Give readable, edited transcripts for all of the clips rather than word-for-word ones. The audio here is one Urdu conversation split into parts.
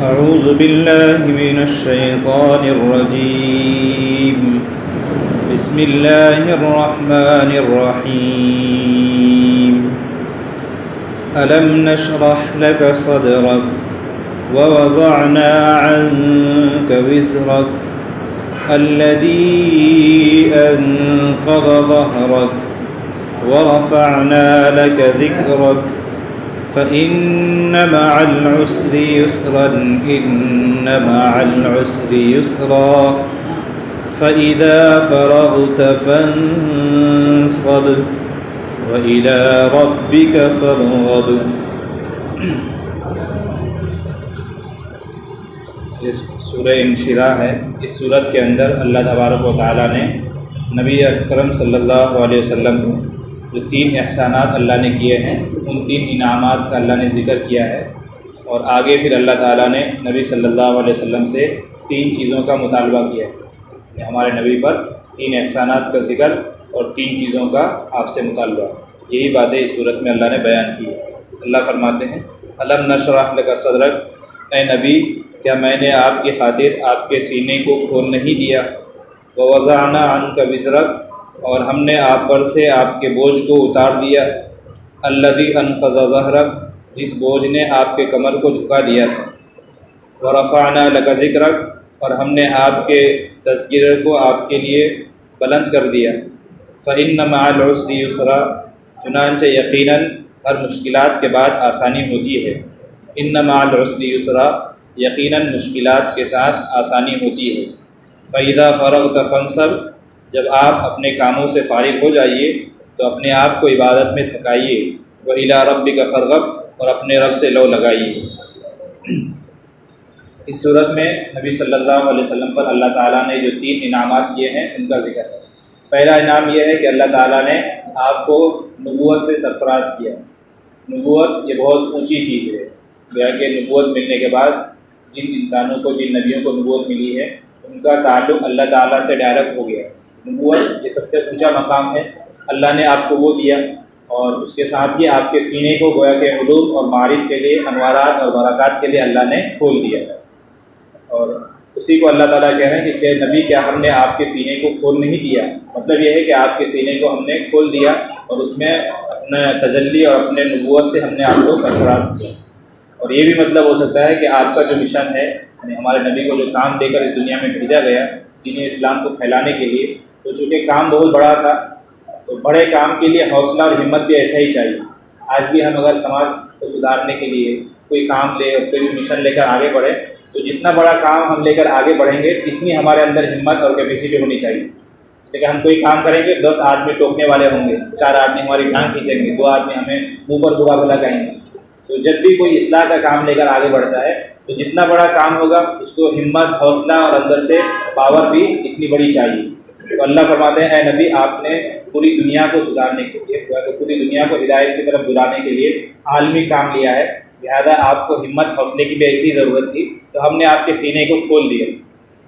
أعوذ بالله من الشيطان الرجيم. بسم الله الرحمن الرحيم. ألم نشرح لك صدرك ووضعنا عنك وزرك الذي أنقض ظهرك ورفعنا لك ذكرك فإن مع العسر يسرا إن مع العسر يسرا فإذا فرغت فانصب وإلى ربك فارغب. یہ سورہ انشراح ہے. اس سورت کے اندر اللہ تبارک و تعالیٰ نے نبی اکرم صلی اللہ علیہ وسلم کو جو 3 احسانات اللہ نے کیے ہیں ان 3 انعامات کا اللہ نے ذکر کیا ہے، اور آگے پھر اللہ تعالیٰ نے نبی صلی اللہ علیہ وسلم سے 3 چیزوں کا مطالبہ کیا ہے. ہمارے نبی پر 3 احسانات کا ذکر اور 3 چیزوں کا آپ سے مطالبہ. یہی باتیں اس صورت میں اللہ نے بیان کی ہے. اللہ فرماتے ہیں الم نشرح لک صدرک، اے نبی کیا میں نے آپ کی خاطر آپ کے سینے کو کھول نہیں دیا. ووضعنا عنک وزرک، اور ہم نے آپ پر سے آپ کے بوجھ کو اتار دیا. الذی انقض ظہرک، جس بوجھ نے آپ کے کمر کو جھکا دیا تھا. ورفعنا لک ذکرک، اور ہم نے آپ کے تذکرے کو آپ کے لیے بلند کر دیا. فإن مع العسر یسرا، چنانچہ یقیناً ہر مشکلات کے بعد آسانی ہوتی ہے. ان مع العسر یسرا، یقیناً مشکلات کے ساتھ آسانی ہوتی ہے. فإذا فرغت فانصب، جب آپ اپنے کاموں سے فارغ ہو جائیے تو اپنے آپ کو عبادت میں تھکائیے. وإلی ربک فارغب، اور اپنے رب سے لو لگائیے. اس صورت میں نبی صلی اللہ علیہ وسلم پر اللہ تعالیٰ نے جو 3 انعامات کیے ہیں ان کا ذکر ہے. پہلا انعام یہ ہے کہ اللہ تعالیٰ نے آپ کو نبوت سے سرفراز کیا. نبوت یہ بہت اونچی چیز ہے. گویا کہ نبوت ملنے کے بعد جن انسانوں کو، جن نبیوں کو نبوت ملی ہے ان کا تعلق اللہ تعالیٰ سے ڈائریکٹ ہو گیا. نبوت یہ سب سے اونچا مقام ہے. اللہ نے آپ کو وہ دیا، اور اس کے ساتھ ہی آپ کے سینے کو گویا کہ علوم اور معارف کے لیے، انوارات اور برکات کے لیے اللہ نے کھول دیا. اور اسی کو اللہ تعالیٰ کہہ رہے ہیں کہ نبی کیا ہم نے آپ کے سینے کو کھول نہیں دیا. مطلب یہ ہے کہ آپ کے سینے کو ہم نے کھول دیا اور اس میں اپنے تجلی اور اپنے نبوت سے ہم نے آپ کو سرفراز کیا. اور یہ بھی مطلب ہو سکتا ہے کہ آپ کا جو مشن ہے، یعنی ہمارے نبی کو جو کام دے کر اس دنیا میں بھیجا گیا دین اسلام کو پھیلانے کے لیے، تو چونکہ کام بہت بڑا تھا تو بڑے کام کے لیے حوصلہ اور ہمت بھی ایسا ہی چاہیے. آج بھی ہم اگر سماج کو سدھارنے کے لیے کوئی کام لے اور کوئی بھی مشن لے کر آگے بڑھیں تو جتنا بڑا کام ہم لے کر آگے بڑھیں گے اتنی ہمارے اندر ہمت اور کیپیسٹی ہونی چاہیے. لیکن ہم کوئی کام کریں گے 10 آدمی ٹوکنے والے ہوں گے، 4 آدمی ہماری ٹانگ کھینچیں گے، 2 آدمی ہمیں منہ پر برا بھلا کہیں گے. تو جب بھی کوئی اصلاح کا کام لے کر آگے بڑھتا ہے تو جتنا بڑا کام ہوگا اس کو ہمت، حوصلہ اور اندر سے پاور بھی اتنی بڑی چاہیے. تو اللہ فرماتے ہیں اے نبی آپ نے پوری دنیا کو سدھارنے کے لیے، پوری دنیا کو ہدایت کی طرف بلانے کے لیے عالمی کام لیا ہے. لہذا آپ کو ہمت، حوصلے کی بھی ایسی ضرورت تھی. تو ہم نے آپ کے سینے کو کھول دیا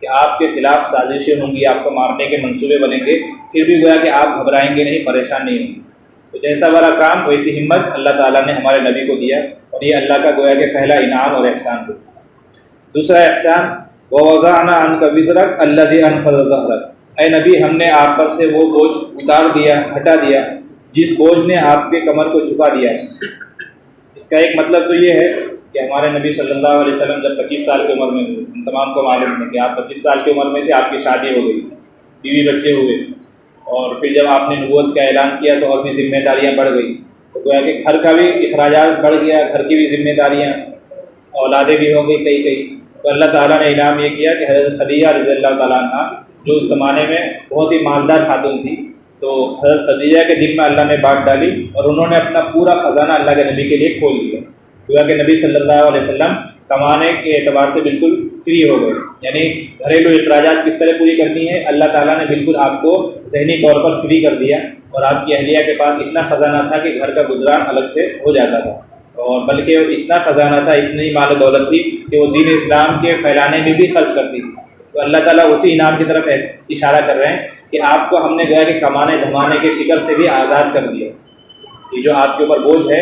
کہ آپ کے خلاف سازشیں ہوں گی، آپ کو مارنے کے منصوبے بنیں گے، پھر بھی گویا کہ آپ گھبرائیں گے نہیں، پریشان نہیں ہوں گے. تو جیسا بڑا کام ویسی ہمت اللہ تعالیٰ نے ہمارے نبی کو دیا، اور یہ اللہ کا گویا کہ پہلا انعام اور احسان ہے. دوسرا احسان ووضعنا عنک وزرک الذی انقض ظہرک، اے نبی ہم نے آپ پر سے وہ بوجھ اتار دیا، ہٹا دیا جس بوجھ نے آپ کے کمر کو جھکا دیا ہے. اس کا ایک مطلب تو یہ ہے کہ ہمارے نبی صلی اللہ علیہ وسلم جب 25 سال کی عمر میں ہوئے، ہم تمام کو معلوم ہے کہ آپ 25 سال کی عمر میں تھے، آپ کی شادی ہو گئی، بیوی بچے ہوئے، اور پھر جب آپ نے نبوت کا اعلان کیا تو اور بھی ذمہ داریاں بڑھ گئی. تو گویا کہ گھر کا بھی اخراجات بڑھ گیا، گھر کی بھی ذمہ داریاں، اولادیں بھی ہو گئی کئی. تو اللہ تعالیٰ نے انعام یہ کیا کہ حضرت خدیجہ رضی اللہ تعالیٰ عنہ جو اس زمانے میں بہت ہی مالدار خاتون تھی، تو حضرت خدیجہ کے دل میں اللہ نے بات ڈالی اور انہوں نے اپنا پورا خزانہ اللہ کے نبی کے لیے کھول دیا. گویا کہ نبی صلی اللہ علیہ وسلم کمانے کے اعتبار سے بالکل فری ہو گئے. یعنی گھریلو اخراجات کس طرح پوری کرنی ہے، اللہ تعالیٰ نے بالکل آپ کو ذہنی طور پر فری کر دیا. اور آپ کی اہلیہ کے پاس اتنا خزانہ تھا کہ گھر کا گزران الگ سے ہو جاتا تھا، اور بلکہ اتنا خزانہ تھا، اتنی مال و دولت تھی کہ وہ دین اسلام کے پھیلانے میں بھی خرچ کرتی تھی. تو اللہ تعالیٰ اسی انعام کی طرف اشارہ کر رہے ہیں کہ آپ کو ہم نے گویا کہ کمانے دھمانے کے فکر سے بھی آزاد کر دیا. یہ جو آپ کے اوپر بوجھ ہے،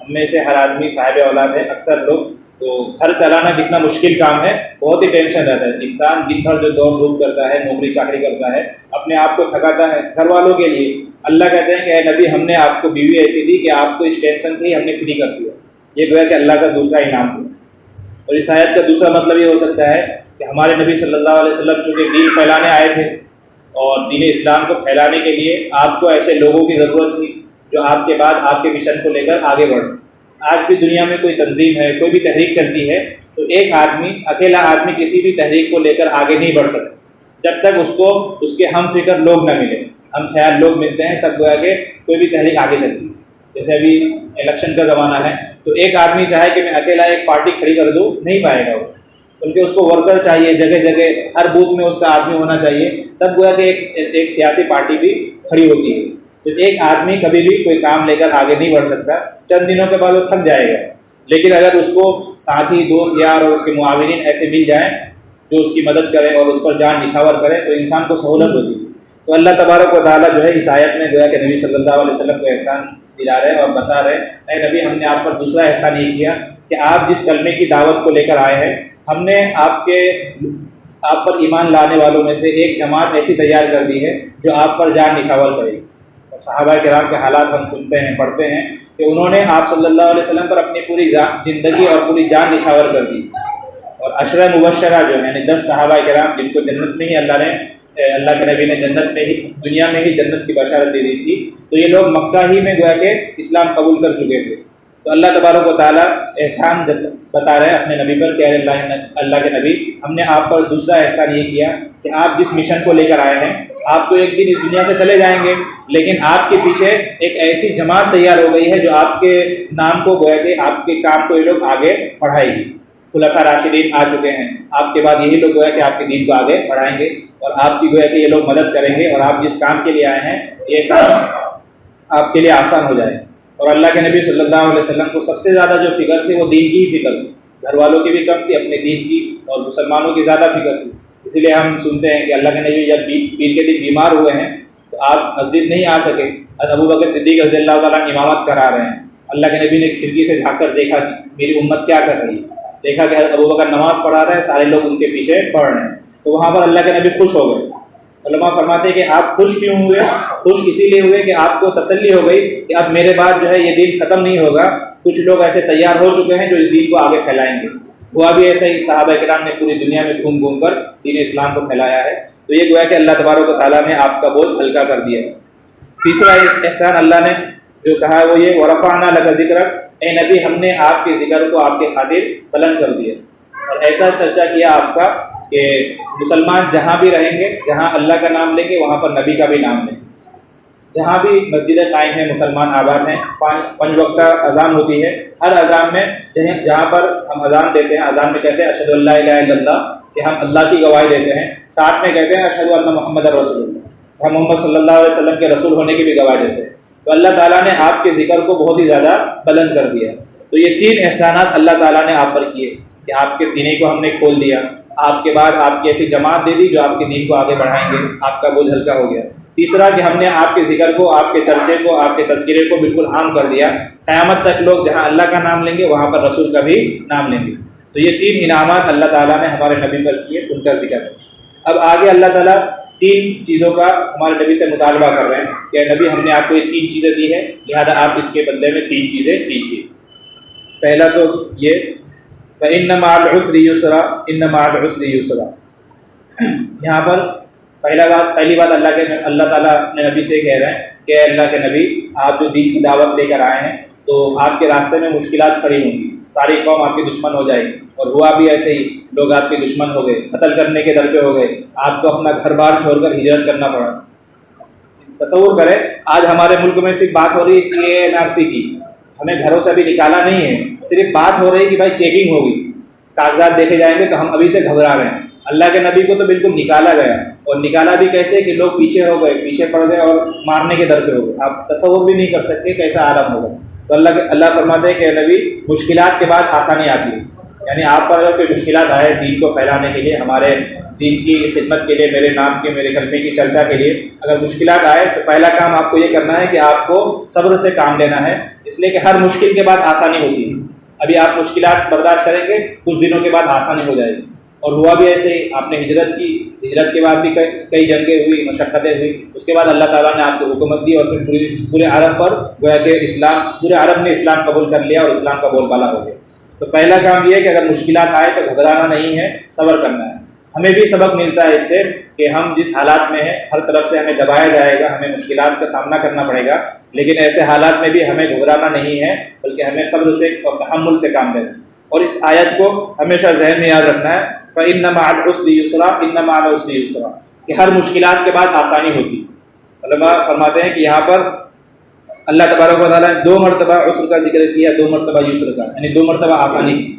ہم میں سے ہر آدمی صاحب اولاد ہے، اکثر لوگ تو گھر چلانا کتنا مشکل کام ہے، بہت ہی ٹینشن رہتا ہے. انسان دن بھر جو دوڑ دھوپ کرتا ہے، نوکری چاکری کرتا ہے، اپنے آپ کو تھکاتا ہے گھر والوں کے لیے. اللہ کہتے ہیں کہ اے نبی ہم نے آپ کو بیوی ایسی دی کہ آپ کو اس ٹینشن سے ہی ہم نے فری کر دیا. یہ گویا کہ اللہ کا دوسرا انعام ہوا. اور اس آیت کا دوسرا مطلب یہ ہو سکتا ہے کہ ہمارے نبی صلی اللہ علیہ وسلم چونکہ دین پھیلانے آئے تھے اور دین اسلام کو پھیلانے کے لیے آپ کو ایسے لوگوں کی ضرورت تھی جو آپ کے بعد آپ کے مشن کو لے کر آگے بڑھیں. آج بھی دنیا میں کوئی تنظیم ہے، کوئی بھی تحریک چلتی ہے تو ایک آدمی، اکیلا آدمی کسی بھی تحریک کو لے کر آگے نہیں بڑھ سکتا جب تک اس کو اس کے ہم فکر لوگ نہ ملیں، ہم خیال لوگ ملتے ہیں تب گویا کہ کوئی بھی تحریک آگے چلتی ہے. جیسے ابھی الیکشن کا زمانہ ہے تو ایک آدمی چاہے کہ میں اکیلا ایک پارٹی کھڑی کر دوں، نہیں پائے گا وہ، بلکہ اس کو ورکر چاہیے، جگہ جگہ ہر بوتھ میں اس کا آدمی ہونا چاہیے، تب گویا کہ ایک سیاسی پارٹی بھی کھڑی ہوتی ہے. تو ایک آدمی کبھی بھی کوئی کام لے کر آگے نہیں بڑھ سکتا، چند دنوں کے بعد وہ تھک جائے گا. لیکن اگر اس کو ساتھی، دوست، یار اور اس کے معاونین ایسے مل جائیں جو اس کی مدد کریں اور اس پر جان نچھاور کریں تو انسان کو سہولت ہوتی ہے. تو اللہ تبارک و تعالیٰ جو ہے اس آیت میں گویا کہ نبی صلی اللہ علیہ وسلم کو احسان دلا رہے اور بتا رہے اے نبی ہم نے آپ پر دوسرا احسان یہ کیا کہ آپ جس کلمے کی دعوت کو لے کر آئے ہیں ہم نے آپ پر ایمان لانے والوں میں سے ایک جماعت ایسی تیار کر دی ہے جو آپ پر جان نچھاور کرے گی. اور صحابہ کرام کے حالات ہم سنتے ہیں، پڑھتے ہیں کہ انہوں نے آپ صلی اللہ علیہ وسلم پر اپنی پوری زندگی اور پوری جان نچھاور کر دی. اور عشرہ مبشرہ جو ہے یعنی 10 صحابہ کرام جن کو جنت میں ہی اللہ کے نبی نے جنت میں ہی، دنیا میں ہی جنت کی بشارت دے دی تھی، تو یہ لوگ مکہ ہی میں گویا کہ اسلام قبول کر چکے تھے. تو اللہ تبارک و تعالیٰ احسان بتا رہے ہیں اپنے نبی پر کہ اللہ کے نبی ہم نے آپ پر دوسرا احسان یہ کیا کہ آپ جس مشن کو لے کر آئے ہیں آپ تو ایک دن اس دنیا سے چلے جائیں گے، لیکن آپ کے پیچھے ایک ایسی جماعت تیار ہو گئی ہے جو آپ کے نام کو گویا کہ آپ کے کام کو یہ لوگ آگے بڑھائے گی. خلفاء راشدین آ چکے ہیں، آپ کے بعد یہی لوگ گویا کہ آپ کے دین کو آگے بڑھائیں گے اور آپ کی گویا کہ یہ لوگ مدد کریں گے اور آپ جس کام کے لیے آئے ہیں یہ کام آپ کے لیے آسان ہو جائے. اور اللہ کے نبی صلی اللہ علیہ وسلم کو سب سے زیادہ جو فکر تھی وہ دین کی ہی فکر تھی، گھر والوں کی بھی کم تھی، اپنے دین کی اور مسلمانوں کی زیادہ فکر تھی. اسی لیے ہم سنتے ہیں کہ اللہ کے نبی جب پیر کے دن بیمار ہوئے ہیں تو آپ مسجد نہیں آ سکے، ابو بکر صدیق رضی اللہ تعالیٰ امامت کرا رہے ہیں. اللہ کے نبی نے کھڑکی سے جھانک کر دیکھا میری امت کیا کر رہی ہے، دیکھا کہ ابو بکر نماز پڑھا رہے ہیں، سارے لوگ ان کے پیچھے پڑھ رہے ہیں. تو وہاں پر اللہ کے نبی خوش ہو گئے. علماء فرماتے ہیں کہ آپ خوش کیوں ہوئے؟ خوش اسی لیے ہوئے کہ آپ کو تسلی ہو گئی کہ اب میرے بعد جو ہے یہ دین ختم نہیں ہوگا، کچھ لوگ ایسے تیار ہو چکے ہیں جو اس دین کو آگے پھیلائیں گے. ہوا بھی ایسا ہی، صحابہ کرام نے پوری دنیا میں گھوم گھوم کر دین اسلام کو پھیلایا ہے. تو یہ گویا کہ اللہ تبارک و تعالیٰ نے آپ کا بوجھ ہلکا کر دیا. تیسرا احسان اللہ نے جو کہا ہے وہ یہ وَرَفَعْنَا لَكَ ذِكْرَكَ، اے نبی ہم نے آپ کے ذکر کو آپ کے خاطر بلند کر دیا اور ایسا چرچا کیا آپ کا کہ مسلمان جہاں بھی رہیں گے، جہاں اللہ کا نام لیں گے وہاں پر نبی کا بھی نام لیں گے. جہاں بھی مسجدیں قائم ہیں، مسلمان آباد ہیں، 5 وقتہ اذان ہوتی ہے، ہر اذان میں جہاں پر ہم اذان دیتے ہیں، اذان میں کہتے ہیں اشہد ان لا الہ الا اللہ کہ ہم اللہ کی گواہی دیتے ہیں، ساتھ میں کہتے ہیں اشہد ان محمد رسول اللہ، ہم محمد صلی اللہ علیہ وسلم کے رسول ہونے کی بھی گواہی دیتے ہیں. تو اللہ تعالیٰ نے آپ کے ذکر کو بہت ہی زیادہ بلند کر دیا. تو یہ 3 احسانات اللہ تعالیٰ نے آپ پر کیے کہ آپ کے سینے کو ہم نے کھول دیا، آپ کے بعد آپ کی ایسی جماعت دے دی جو آپ کے دین کو آگے بڑھائیں گے، آپ کا بوجھ ہلکا ہو گیا. تیسرا کہ ہم نے آپ کے ذکر کو، آپ کے چرچے کو، آپ کے تذکرے کو بالکل عام کر دیا، قیامت تک لوگ جہاں اللہ کا نام لیں گے وہاں پر رسول کا بھی نام لیں گے. تو یہ 3 انعامات اللہ تعالیٰ نے ہمارے نبی پر کیے، ان کا ذکر ہے. اب آگے اللہ تعالیٰ 3 چیزوں کا ہمارے نبی سے مطالبہ کر رہے ہیں کہ نبی ہم نے آپ کو یہ 3 چیزیں دی ہیں، لہذا آپ اس کے بدلے میں 3 چیزیں کیجیے. پہلا تو یہ فَإِنَّ مَعَ الْعُسْرِ يُسْرًا إِنَّ مَعَ الْعُسْرِ يُسْرًا. یہاں پر پہلی بات اللہ تعالیٰ اپنے نبی سے کہہ رہے ہیں کہ اللہ کے نبی آپ جو دین کی دعوت لے کر آئے ہیں تو آپ کے راستے میں مشکلات کھڑی ہوں گی، ساری قوم آپ کی دشمن ہو جائے گی. اور ہوا بھی ایسے ہی، لوگ آپ کے دشمن ہو گئے، قتل کرنے کے در پہ ہو گئے، آپ کو اپنا گھر بار چھوڑ کر ہجرت کرنا پڑا. تصور کریں آج ہمارے ملک میں صرف بات ہو رہی ہے CAA کی، ہمیں گھروں سے ابھی نکالا نہیں ہے، صرف بات ہو رہی ہے کہ بھائی چیکنگ ہوگی، کاغذات دیکھے جائیں گے تو ہم ابھی سے گھبرا رہے ہیں. اللہ کے نبی کو تو بالکل نکالا گیا، اور نکالا بھی کیسے کہ لوگ پیچھے ہو گئے، پیچھے پڑ گئے اور مارنے کے در پہ ہو گئے. آپ تصور بھی نہیں کر سکتے کیسا عالم ہوگا. تو اللہ فرماتے ہیں کہ نبی مشکلات کے بعد آسانی آتی ہے. یعنی آپ پر اگر کوئی مشکلات آئے دین کو پھیلانے کے لیے، ہمارے دین کی خدمت کے لیے، میرے نام کے، میرے کلمے کی چرچا کے لیے اگر مشکلات آئے تو پہلا کام آپ کو یہ کرنا ہے کہ آپ کو صبر سے کام لینا ہے، اس لیے کہ ہر مشکل کے بعد آسانی ہوتی ہے. ابھی آپ مشکلات برداشت کریں گے، کچھ دنوں کے بعد آسانی ہو جائے گی۔ اور ہوا بھی ایسے ہی، آپ نے ہجرت کی، ہجرت کے بعد بھی کئی جنگیں ہوئی، مشقتیں ہوئی، اس کے بعد اللہ تعالیٰ نے آپ کو حکومت دی، اور پھر پورے عرب پر گویا کہ پورے عرب نے اسلام قبول کر لیا اور اسلام کا بول بالا ہو گیا۔ تو پہلا کام یہ ہے کہ اگر مشکلات آئے تو گھبرانا نہیں ہے، صبر کرنا ہے۔ ہمیں بھی سبق ملتا ہے اس سے کہ ہم جس حالات میں ہیں ہر طرف سے ہمیں دبایا جائے گا، ہمیں مشکلات کا سامنا کرنا پڑے گا، لیکن ایسے حالات میں بھی ہمیں گھبرانا نہیں ہے، بلکہ ہمیں صبر سے اور تحمل سے کام لینا ہے۔ اور اس آیت کو ہمیشہ ذہن میں یاد رکھنا ہے، فَإِنَّ مَعَ الْعُسْرِ يُسْرًا إِنَّ مَعَ الْعُسْرِ يُسْرًا، کہ ہر مشکلات کے بعد آسانی ہوتی ہے۔ علماء فرماتے ہیں کہ یہاں پر اللہ تبارک و تعالیٰ نے 2 مرتبہ عسر کا ذکر کیا، 2 مرتبہ یسر کا، یعنی 2 مرتبہ آسانی کی۔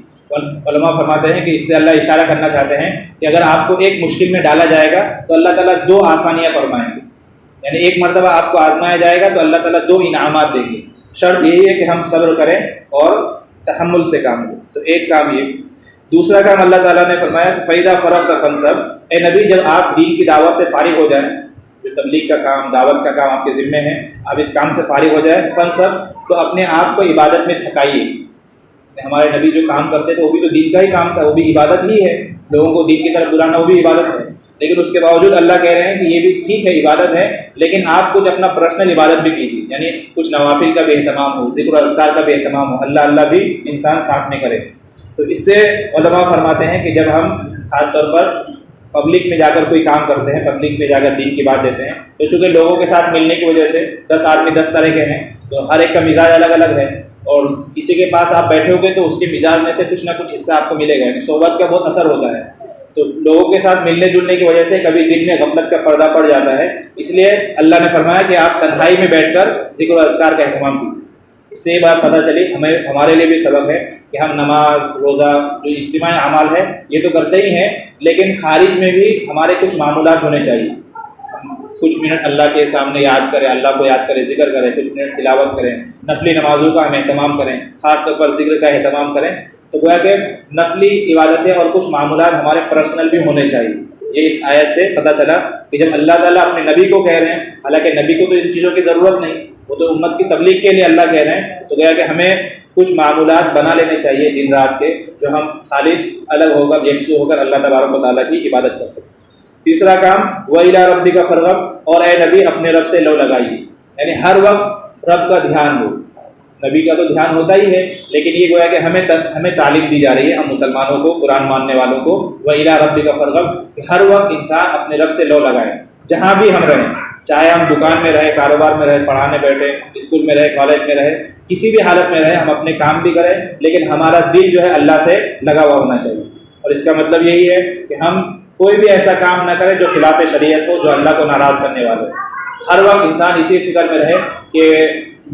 علماء فرماتے ہیں کہ اس سے اللہ اشارہ کرنا چاہتے ہیں کہ اگر آپ کو ایک مشکل میں ڈالا جائے گا تو اللہ تعالیٰ 2 آسانیاں فرمائیں گے، یعنی ایک مرتبہ آپ کو آزمایا جائے گا تو اللہ تعالیٰ 2 انعامات دیں گے۔ شرط یہی ہے کہ ہم صبر کریں اور تحمل سے کام لیں۔ تو ایک کام یہ۔ دوسرا کام اللہ تعالیٰ نے فرمایا کہ فَإِذَا فَرَغْتَ فَانصَبْ، اے نبی جب آپ دین کی دعوت سے فارغ ہو جائیں، جو تبلیغ کا کام، دعوت کا کام آپ کے ذمے ہے، آپ اس کام سے فارغ ہو جائیں، فَانصَبْ، تو اپنے آپ کو عبادت میں تھکائیے۔ ہمارے نبی جو کام کرتے تھے وہ بھی تو دین کا ہی کام تھا، وہ بھی عبادت ہی ہے، لوگوں کو دین کی طرف بلانا وہ بھی عبادت ہے، لیکن اس کے باوجود اللہ کہہ رہے ہیں کہ یہ بھی ٹھیک ہے، عبادت ہے، لیکن آپ کچھ اپنا پرسنل عبادت بھی کیجیے، یعنی کچھ نوافل کا بھی اہتمام ہو، ذکر و اذکار کا بھی اہتمام ہو، اللہ بھی انسان ساتھ میں کرے۔ تو اس سے علماء فرماتے ہیں کہ جب ہم خاص طور پر پبلک میں جا کر کوئی کام کرتے ہیں، پبلک میں جا کر دین کی بات دیتے ہیں، تو چونکہ لوگوں کے ساتھ ملنے کی وجہ سے 10 آدمی 10 طرح کے ہیں، تو ہر ایک کا مزاج الگ الگ ہے، اور کسی کے پاس آپ بیٹھے ہو گے تو اس کے مزاج میں سے کچھ نہ کچھ حصہ آپ کو ملے گا، صحبت کا بہت اثر ہوتا ہے۔ تو لوگوں کے ساتھ ملنے جلنے کی وجہ سے کبھی دل میں غفلت کا پردہ پڑ جاتا ہے، اس لیے اللہ نے فرمایا کہ آپ تنہائی میں بیٹھ کر ذکر و اذکار کا اہتمام کیجیے۔ اس سے یہ بات پتہ چلی ہمارے لیے بھی سبق ہے کہ ہم نماز، روزہ، جو اجتماعی اعمال ہے یہ تو کرتے ہی ہیں، لیکن خارج میں بھی ہمارے کچھ معمولات ہونے چاہیے۔ کچھ منٹ اللہ کے سامنے یاد کریں، اللہ کو یاد کریں، ذکر کریں، کچھ منٹ تلاوت کریں، نفلی نمازوں کا ہم اہتمام کریں، خاص طور پر ذکر کا اہتمام کریں۔ تو گویا کہ نفلی عبادتیں اور کچھ معمولات ہمارے پرسنل بھی ہونے چاہیے۔ یہ اس آیت سے پتہ چلا کہ جب اللہ تعالیٰ اپنے نبی کو کہہ رہے ہیں، حالانکہ نبی کو تو ان چیزوں کی ضرورت نہیں، وہ تو امت کی تبلیغ کے لیے اللہ کہہ رہے ہیں، تو گویا کہ ہمیں کچھ معمولات بنا لینے چاہیے دن رات کے، جو ہم خالص الگ ہو کر، یکسو ہو کر اللہ تبارک و تعالیٰ کی عبادت کر سکیں۔ تیسرا کام وَإِلَىٰ رَبِّكَ فَارْغَب، اور اے نبی اپنے رب سے لو لگائیے، یعنی ہر وقت رب کا دھیان ہو۔ نبی کا تو دھیان ہوتا ہی ہے، لیکن یہ گویا کہ ہمیں تعلیم دی جا رہی ہے، ہم مسلمانوں کو، قرآن ماننے والوں کو، وَإِلَىٰ رَبِّكَ فَارْغَب، کہ ہر وقت انسان اپنے رب سے لو لگائیں، جہاں بھی ہم رہیں، چاہے ہم دکان میں رہیں، کاروبار میں رہیں، پڑھانے بیٹھے، اسکول میں رہے، کالج میں رہے، کسی بھی حالت میں رہے، ہم اپنے کام بھی کریں، لیکن ہمارا دل جو ہے اللہ سے لگا ہوا ہونا چاہیے۔ اور اس کا مطلب یہی ہے کہ ہم کوئی بھی ایسا کام نہ کریں جو خلاف شریعت ہو، جو اللہ کو ناراض کرنے والا ہو۔ ہر وقت انسان اسی فکر میں رہے کہ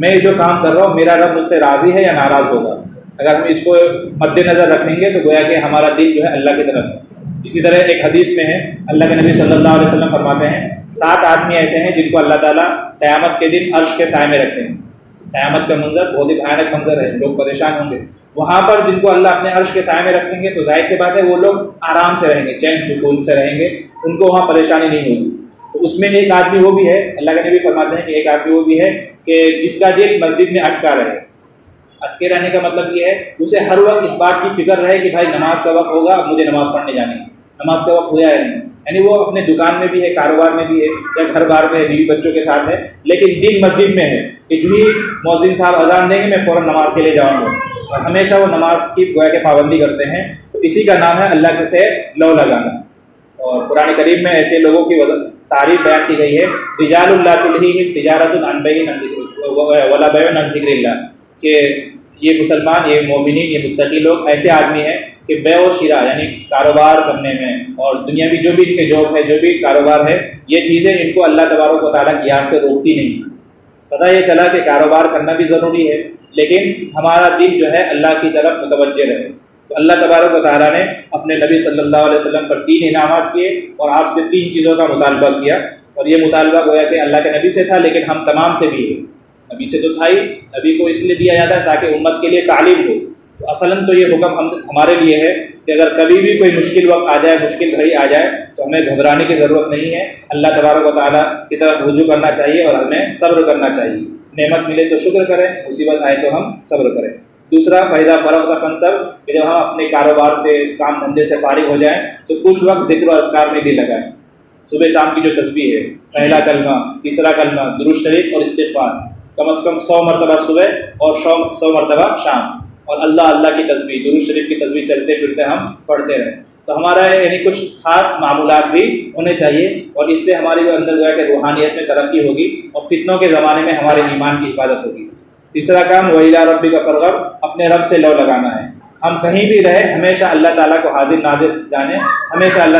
میں جو کام کر رہا ہوں میرا رب مجھ سے راضی ہے یا ناراض ہوگا۔ اگر ہم اس کو مد نظر رکھیں گے تو گویا کہ ہمارا دل جو ہے اللہ کی طرف ہے۔ اسی طرح ایک حدیث میں ہے، اللہ کے نبی صلی اللہ علیہ وسلم فرماتے ہیں 7 آدمی ایسے ہیں جن کو اللہ تعالیٰ قیامت کے دن عرش کے سائے میں رکھیں گے۔ قیامت کا منظر بہت ہی بھیانک منظر ہے، لوگ پریشان ہوں گے وہاں پر، جن کو اللہ اپنے عرش کے سائے میں رکھیں گے تو ظاہر سی بات ہے وہ لوگ آرام سے رہیں گے، چین سکون سے رہیں گے، ان کو وہاں پریشانی نہیں ہوگی۔ تو اس میں ایک آدمی وہ بھی ہے، اللہ کے نبی فرماتے ہیں کہ ایک آدمی وہ بھی ہے کہ جس کا دل مسجد میں اٹکا رہے۔ اٹکے رہنے کا مطلب یہ ہے اسے ہر وقت اس بات کی فکر رہے کہ بھائی نماز کا وقت ہوگا، اب مجھے نماز پڑھنے جانی ہے، نماز کا وقت ہوا ہے نہیں، یعنی وہ اپنے دکان میں بھی ہے، کاروبار میں بھی ہے، یا گھر بار میں ہے، بیوی بچوں کے ساتھ ہے، لیکن دل مسجد میں ہے کہ جو ہی مؤذن صاحب اذان دیں گے میں فوراً نماز کے لیے جاؤں گا، اور ہمیشہ وہ نماز کی گویا کہ پابندی کرتے ہیں۔ تو اسی کا نام ہے اللہ کے سے لو لگانا۔ اور قرآن کریم میں ایسے لوگوں کی تعریف بیان کی گئی ہے، رجال لا تلہیہم تجارۃ عن بیع ولا بیع عن ذکر اللہ، کہ یہ مسلمان، یہ مومنین، یہ متقی لوگ ایسے آدمی ہیں کہ بیع و شراء یعنی کاروبار کرنے میں اور دنیاوی جو بھی ان کے جاب ہے، جو بھی کاروبار ہے، یہ چیزیں ان کو اللہ تبارک و تعالیٰ کی یاد سے روکتی نہیں۔ پتہ یہ چلا کہ کاروبار کرنا بھی ضروری ہے، لیکن ہمارا دل جو ہے اللہ کی طرف متوجہ رہے۔ تو اللہ تبارک و تعالیٰ نے اپنے نبی صلی اللہ علیہ وسلم پر 3 انعامات کیے اور آپ سے 3 چیزوں کا مطالبہ کیا، اور یہ مطالبہ گویا کہ اللہ کے نبی سے تھا لیکن ہم تمام سے بھی ہے۔ نبی سے تو تھا ہی، نبی کو اس لیے دیا جاتا ہے تاکہ امت کے لیے تعلیم ہو۔ تو اصلاً تو یہ حکم ہمارے لیے ہے کہ اگر کبھی بھی کوئی مشکل وقت آ جائے، مشکل گھڑی آ جائے، تو ہمیں گھبرانے کی ضرورت نہیں ہے، اللہ تبارک و تعالیٰ کی طرف رجوع کرنا چاہیے اور ہمیں صبر کرنا چاہیے۔ نعمت ملے تو شکر کریں، مصیبت آئے تو ہم صبر کریں۔ دوسرا فائدہ فرغ فنصب، کہ جب ہم اپنے کاروبار سے کام دھندے سے فارغ ہو جائیں تو کچھ وقت ذکر و اذکار میں بھی لگائیں. صبح شام کی جو تسبیح ہے، پہلا کلمہ، تیسرا کلمہ، درود شریف اور استغفار، کم از کم 100 مرتبہ صبح اور 100 مرتبہ شام، اور اللہ اللہ کی تسبیح، درود شریف کی تسبیح چلتے پھرتے ہم پڑھتے رہیں. تو ہمارا یعنی کچھ خاص معمولات بھی ہونے چاہیے، اور اس سے ہماری جو اندر گویا کہ روحانیت میں ترقی ہوگی اور فتنوں کے زمانے میں ہمارے ایمان کی حفاظت ہوگی. تیسرا کام وَإِلَىٰ رَبِّكَ فَارْغَب، اپنے رب سے لو لگانا ہے. ہم کہیں بھی رہیں ہمیشہ اللہ تعالیٰ کو حاضر ناظر جانیں، ہمیشہ اللہ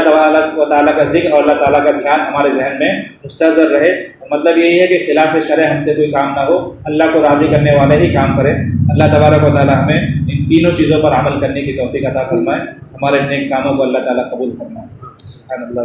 تعالیٰ کا ذکر اور اللہ تعالیٰ کا دھیان ہمارے ذہن میں مستحضر رہے. مطلب یہی ہے کہ خلاف شرع ہم سے کوئی کام نہ ہو، اللہ کو راضی کرنے والے ہی کام کریں. اللہ تبارک و تعالیٰ ہمیں ان تینوں چیزوں پر عمل کرنے کی توفیق عطا فرمائے، ہمارے نیک کاموں کو اللہ تعالیٰ قبول فرمائے. سبحان اللہ.